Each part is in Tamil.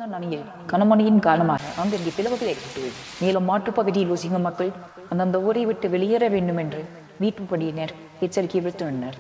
தான் நனிய கனமணியின் காரணமாக அங்கிருந்து பிளவுகள் ஏற்பட்டு மேலும் மாற்றுப்பகுதியில் வசிங்க மக்கள் அந்தந்த ஊரை விட்டு வெளியேற வேண்டும் என்று மீட்புப்படியினர் எச்சரிக்கை விடுத்துள்ளனர்.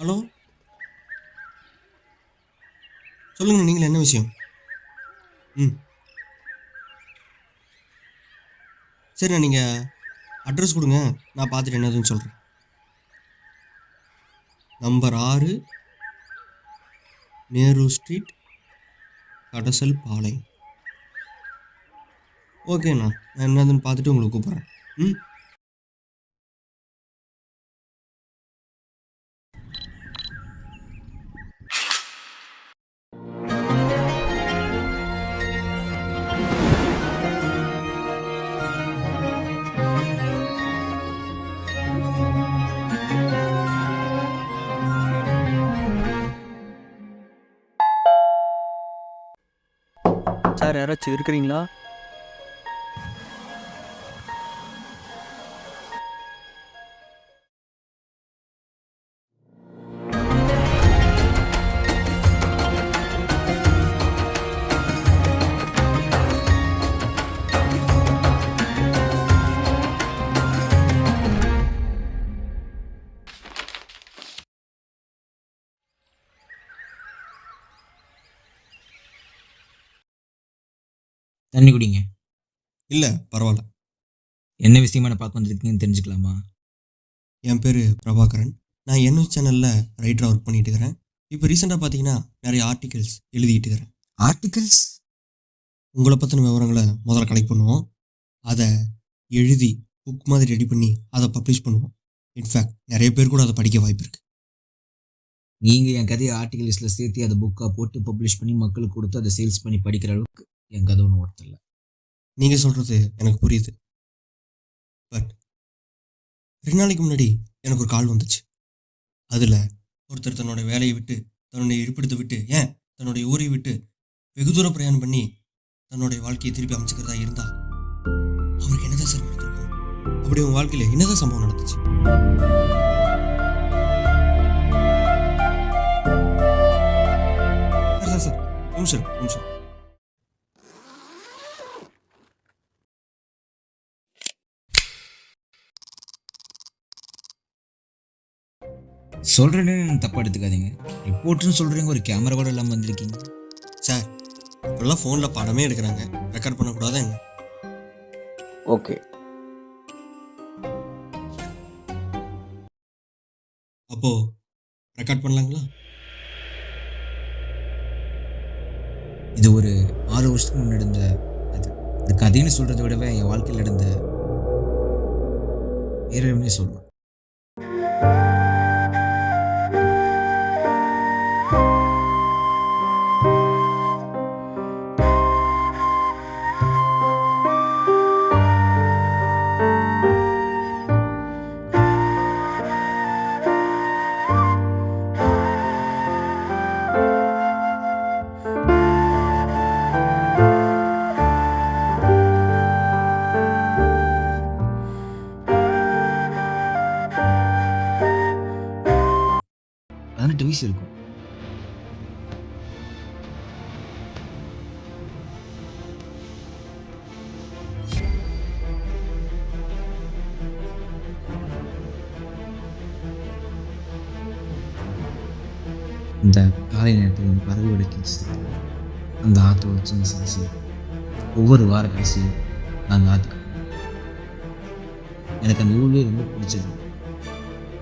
ஹலோ, சொல்லுங்கள். நீங்கள் என்ன விஷயம்? சரிண்ணா, நீங்கள் அட்ரஸ் கொடுங்க, நான் பார்த்துட்டு என்னதுன்னு சொல்கிறேன். நம்பர் 6 நேரு ஸ்ட்ரீட், கடசல் பாளையம். ஓகேண்ணா, நான் என்னதுன்னு பார்த்துட்டு உங்களுக்கு கூப்பிட்றேன். சார், யாராச்சும் இருக்கிறீங்களா? தண்ணி குடிங்க. இல்லை, பரவாயில்ல. என்ன விஷயமா நான் பார்க்க வந்திருக்கீங்கன்னு தெரிஞ்சுக்கலாமா? என் பேர் பிரபாகரன். நான் நியூஸ் சேனலில் ரைட்டராக ஒர்க் பண்ணிட்டு இருக்கிறேன். இப்போ ரீசெண்டாக பார்த்தீங்கன்னா நிறைய ஆர்டிகல்ஸ் எழுதிக்கிட்டு இருக்கிறேன். ஆர்டிகல்ஸ்? உங்களை பற்றின விவரங்களை முதல்ல கலெக்ட் பண்ணுவோம். அதை எழுதி புக் மாதிரி ரெடி பண்ணி அதை பப்ளிஷ் பண்ணுவோம். இன்ஃபேக்ட் நிறைய பேர் கூட அதை படிக்க வாய்ப்பு இருக்குது. நீங்கள் என் கதையை ஆர்டிகல்ஸில் சேர்த்து அதை புக்காக போட்டு பப்ளிஷ் பண்ணி மக்களுக்கு கொடுத்து அதை சேல்ஸ் பண்ணி படிக்கிற அளவுக்கு என் கதை ஒன்றும் ஒருத்தரில்லை. நீங்கள் சொல்கிறது எனக்கு புரியுது. பட் 2 நாளைக்கு முன்னாடி எனக்கு ஒரு கால் வந்துச்சு. அதில் ஒருத்தர் தன்னோட வேலையை விட்டு, தன்னுடைய இருப்பிடத்தை விட்டு, ஏன் தன்னுடைய ஊரை விட்டு வெகு தூரம் பிரயாணம் பண்ணி தன்னுடைய வாழ்க்கையை திருப்பி அமைச்சுக்கிறதா இருந்தா அவருக்கு என்னதான் சார் நடந்திருக்கும்? அப்படி உங்கள் வாழ்க்கையில் என்னதான் சம்பவம் நடந்துச்சு? சார் சார் நிமிஷம். சொல்கிறேன்னு தப்பாக எடுத்துக்காதீங்க. ரிப்போர்ட்னு சொல்கிறீங்க, ஒரு கேமரா கூட இல்லாமல் வந்திருக்கீங்க. சார், இப்போல்லாம் ஃபோனில் படமே எடுக்கிறாங்க, ரெக்கார்ட் பண்ணக்கூடாதா என்ன? ஓகே. அப்போது ரெக்கார்ட் பண்ணலாங்களா? இது ஒரு 6 வருஷத்துக்கு முன்னாடி நடந்த இது கதைன்னு சொல்கிறத விடவே என் வாழ்க்கையில் நடந்த பேரழிவுன்னே சொல்லலாம். வயசு இருக்கும். இந்த காலை நேரத்தில் பறவை கிடைக்கிச்சு அந்த ஆற்றோட சின்ன ஒவ்வொரு வார கடைசியும் நாங்கள் ஆற்றுக்கு எனக்கு அந்த ஊர்லேயே ரொம்ப பிடிச்சது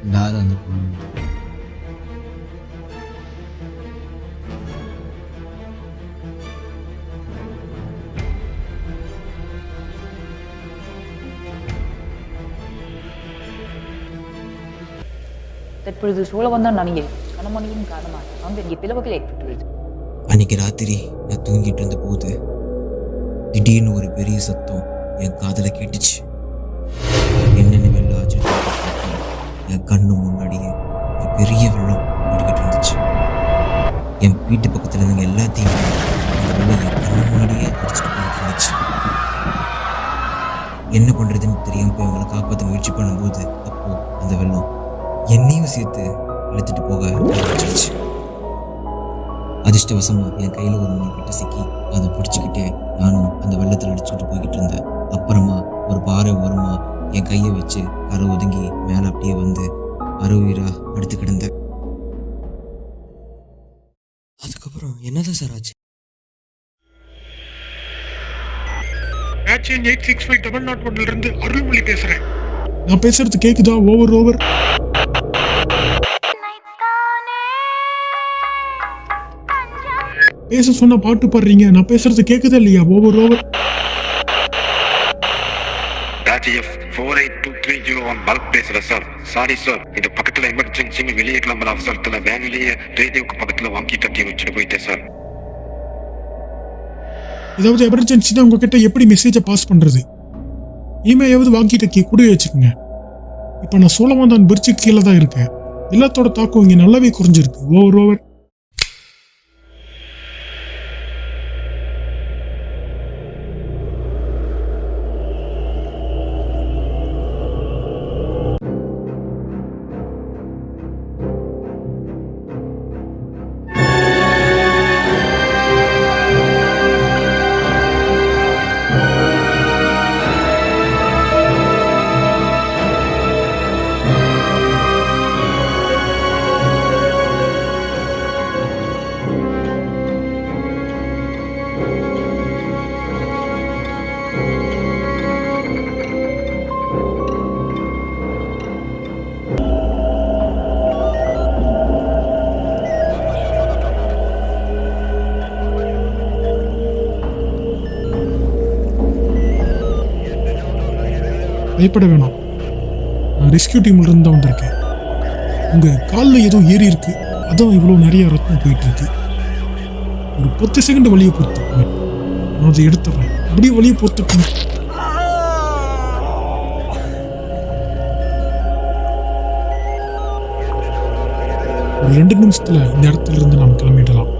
இந்த ஆறு அந்த குளம். தற்பொழுது சோழவந்தான் அணியில் கனமணியின் காரணமாக அங்கே பிளவுகள் ஏற்பட்டுள்ளது. அன்னைக்கு ராத்திரி நான் தூங்கிட்டு இருந்த போது திடீர்னு ஒரு பெரிய சத்தம் என் காதில் கேட்டுச்சு. என்னென்ன வெள்ளம் ஆச்சு என் கண்ணு முன்னாடியே ஒரு பெரிய வெள்ளம் ஓடிக்கிட்டு இருந்துச்சு. என் வீட்டு பக்கத்தில் இருந்தவங்க எல்லாத்தையும் அந்த வெள்ளம் என் கண்ணு முன்னாடியே அடிச்சுட்டு போயிட்டு இருந்துச்சு. என்ன பண்ணுறதுன்னு தெரியாமல் போய் அவங்களை காப்பாற்ற முயற்சி பண்ணும்போது அப்போ அந்த வெள்ளம் என்னையும் சேர்த்து இழுத்துட்டு போக ஆரம்பிச்சிருச்சு. அதிர்ஷ்டவசமாக என் கையில் ஒரு முள்கிட்ட சிக்கி அதை பிடிச்சிக்கிட்டே நானும் அந்த வெள்ளத்தில் அடிச்சுட்டு போய்கிட்டு இருந்தேன். அப்புறமா ஒரு பாறை ஓரமா என் கையை வச்சு கரை ஒதுங்கி மேலே அப்படியே வந்து அருவீரா அடுத்து கிடந்தேன். அதுக்கப்புறம் என்னதான் சார் ஆச்சு? மேட்ச் 865 தமிழ்நாட்டில இருந்து அருள்மொழி பேசுறேன். நான் பேசுறது கேக்குதா? ஓவர் பேச சொன்னா பாட்டு பாடுறீங்க. நான் பேசுறது கேக்குதா இல்லையா? ஓவர் ராஜிஎஃப் 482301 பல்க் பேசுற சார். சாரி சார், இந்த பக்கத்துல எமர்ஜென்சின்னு வெளியே கிளம்புற அவசரத்துல வேனிலேயே ரேடியோக்கு பக்கத்துல வாங்கி தட்டி வச்சுட்டு போயிட்டேன் சார். ஏதாவது எமர்ஜென்சினா உங்ககிட்ட எப்படி மெசேஜை பாஸ் பண்றது? இனிமேயாவது வாங்கி டக்கி கூட வச்சுக்கோங்க. இப்ப நான் சோழவந்தான் பிரிட்ஜு கீழே தான் இருக்கேன். எல்லாத்தோட தாக்கம் இங்க நல்லாவே குறைஞ்சிருக்கு. ஓவர் பயப்பட வேணாம். நான் ரெஸ்கியூ டீம்ல இருந்து தான் வந்திருக்கேன். உங்க காலில் ஏதோ ஏறி இருக்கு, அதான் இவ்வளவு நிறைய ரத்தம் போயிட்டு இருக்கு. ஒரு 10 செகண்ட் வழியை பொறுத்துக்குங்க. நான் அதை எடுத்துறேன். அப்படியே வழியை பொறுத்துக்குங்க. ஒரு 2 நிமிஷத்துல இந்த இடத்துல இருந்து நாம கிளம்பிடலாம்.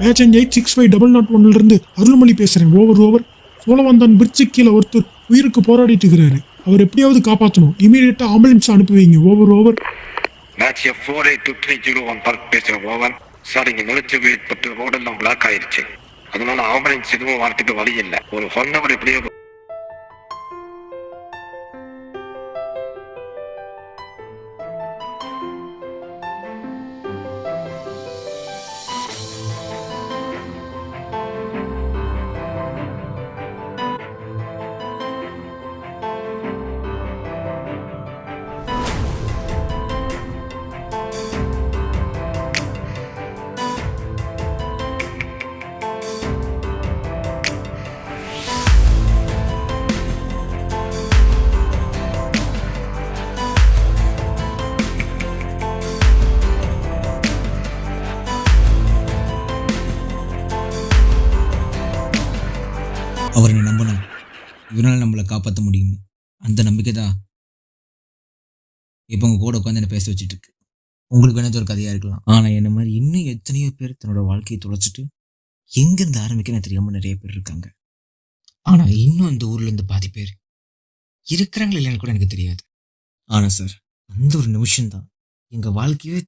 மேட்ச் 865 இருந்து அருள்மொழி பேசுறேன். ஓவர் சோழவந்தான் பிரிட்ஜு கீழே ஒருத்தர் உயிருக்கு போராடிட்டு இருக்கிறாரு. அவர் எப்படியாவது காப்பாற்றணும். இமீடியட்டா ஆம்புலன்ஸ் அனுப்பி வைங்க. ஓவர் மேட்ச் 482301 பல்க் பேசுறேன். ஓவர் சார், இங்க நிலச்சி ஏற்பட்டு ரோடெல்லாம் பிளாக் ஆயிருச்சு. அதனால ஆம்புலன்ஸ் எதுவும் வரத்துக்கு வழி இல்லை. ஒரு 1 hour எப்படியோ அவரை நம்பணும். இவரால் நம்மளை காப்பாற்ற முடியும். அந்த நம்பிக்கை தான் இப்போ உங்க கூட உட்காந்து என்ன பேச வச்சுட்டு இருக்கு. உங்களுக்கு வேணது ஒரு கதையா இருக்கலாம். ஆனால் என்ன மாதிரி இன்னும் எத்தனையோ பேர் தன்னோட வாழ்க்கையை தொலைச்சிட்டு எங்கேருந்து ஆரம்பிக்கன்னு தெரியாம நிறைய பேர் இருக்காங்க. ஆனால் இன்னும் அந்த ஊர்ல இருந்து பாதி பேர் இருக்கிறாங்களா இல்லைன்னு கூட எனக்கு தெரியாது. ஆனால் சார், அந்த ஒரு நிமிஷம்தான் எங்க வாழ்க்கையே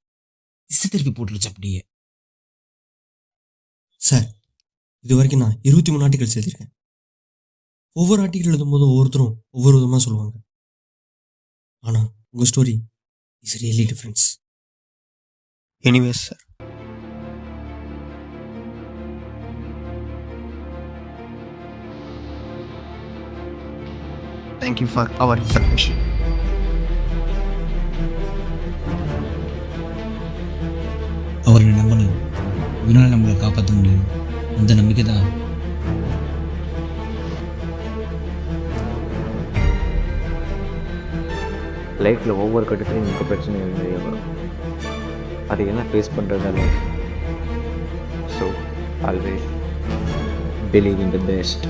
திசை திருப்பி போட்டுருச்சு அப்படியே. சார், இது வரைக்கும் நான் 23 ஆர்டிகல்ஸ் எழுதியிருக்கேன். ஒவ்வொரு ஆர்டிகல் எழுதும்போதும் ஒவ்வொருத்தரும் ஒவ்வொரு விதமாக சொல்லுவாங்க. ஆனால் உங்கள் story is really difference. Anyways sir, thank you for our information. அவரை நம்பணும், இவனால் நம்மளை காப்பாற்ற முடியும், அந்த நம்பிக்கை தான். லைஃப்பில் ஒவ்வொரு கட்டத்துலையும் நமக்கு பிரச்சனைகள் நிறைய வரும். அதை எல்லாம் ஃபேஸ் பண்ணுறதால so always believe in the best.